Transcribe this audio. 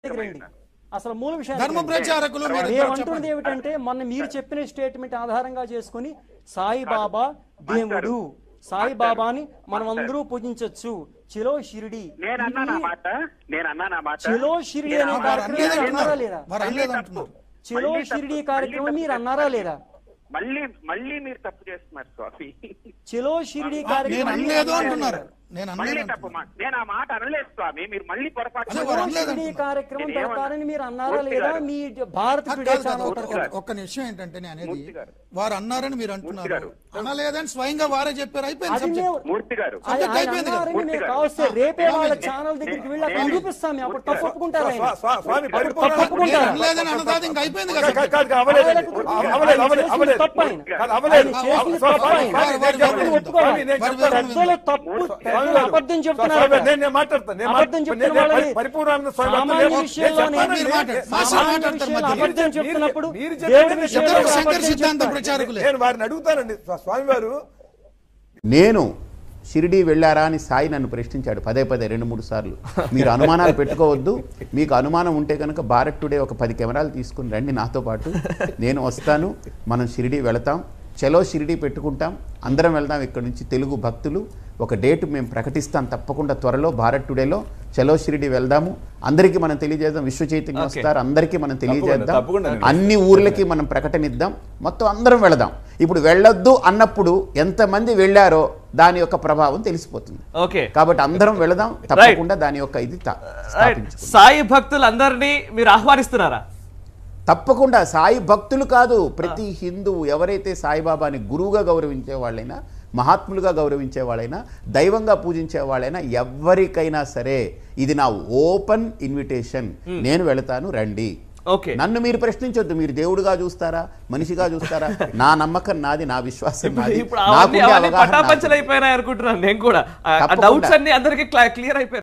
అసలు మూల విషయం ధర్మ ప్రచారకులు ఏమంటున్నది ఏమిటంటే మొన్న మీరు చెప్పిన స్టేట్మెంట్ ఆధారంగా చేసుకుని సాయిబాబా దేవుడు, సాయిబాబాని మనం అందరూ పూజించవచ్చు, చలో షిరిడి, చలో షిరిడి అనే కార్యక్రమం అన్నారా లేదా? చలో షిరిడి కార్యక్రమం మీరు అన్నారా లేదా? మళ్ళీ మీరు తప్పు చేస్తున్నారు స్వామి. చలో షిరిడి కార్యక్రమం నేను ఆ మాట అనలేదు స్వామి. మీరు మళ్ళీ పొరపాటు షిరిడి కార్యక్రమం పెడతారని మీరు అన్నారా లేదా? మీ భారత ఒక్క నిమిషం ఏంటంటే నేను అనేది వారు అన్నారని మీరు అంటున్నారు, అనలేదని స్వయంగా వారే చెప్పారు. అయిపోయింది. మూర్తి గారు రేపే వాళ్ళ ఛానల్ దగ్గరికి వెళ్ళి అక్కడ చూపిస్తాం, అప్పుడు తప్పు ఒప్పుకుంటారు. అనలేదని అన్నదాది ఇంకా అయిపోయింది కదా. తప్పు అబద్ధం చెప్తున్నారు. అబద్ధం చెప్తున్నప్పుడు వారిని అడుగుతానండి స్వామి వారు. నేను షిరిడి వెళ్ళారా అని సాయి నన్ను ప్రశ్నించాడు పదే 2-3 సార్లు. మీరు అనుమానాలు పెట్టుకోవద్దు, మీకు అనుమానం ఉంటే కనుక భారత్ టుడే ఒక 10 కెమెరాలు తీసుకుని రండి నాతో పాటు, నేను వస్తాను, మనం షిరిడి వెళతాం, చలో షిరిడి పెట్టుకుంటాం, అందరం వెళ్దాం. ఇక్కడ నుంచి తెలుగు భక్తులు ఒక డేట్ మేము ప్రకటిస్తాం తప్పకుండా త్వరలో భారత్ టుడేలో, చలో షిరిడి వెళ్దాము, అందరికీ మనం తెలియజేద్దాం, విశ్వ చైతన్యం వస్తారు, అందరికీ మనం తెలియజేద్దాం, అన్ని ఊర్లకి మనం ప్రకటన ఇద్దాం, మొత్తం అందరం వెళదాం. ఇప్పుడు వెళ్ళొద్దు అన్నప్పుడు ఎంతమంది వెళ్ళారో దాని యొక్క ప్రభావం తెలిసిపోతుంది. కాబట్టి అందరం వెళదాం తప్పకుండా, దాని యొక్క ఇది సాయి భక్తులందరినీ మీరు ఆహ్వానిస్తున్నారా? తప్పకుండా. సాయి భక్తులు కాదు, ప్రతి హిందువు ఎవరైతే సాయిబాబాని గురువుగా గౌరవించే వాళ్ళైనా, మహాత్ములుగా గౌరవించే వాళ్ళైనా, దైవంగా పూజించే వాళ్ళైనా, ఎవరికైనా సరే ఇది నా ఓపెన్ ఇన్విటేషన్. నేను వెళతాను, రండి. నన్ను మీరు ప్రశ్నించొద్దు, మీరు దేవుడుగా చూస్తారా, మనిషిగా చూస్తారా, నా నమ్మకం నాది, నా విశ్వాసం నాది. పటాపంచలైపోయినాయి అనుకుంటున్నాను నేను కూడా. డౌట్స్ అన్ని అందరికీ క్లియర్ అయిపోయాయి.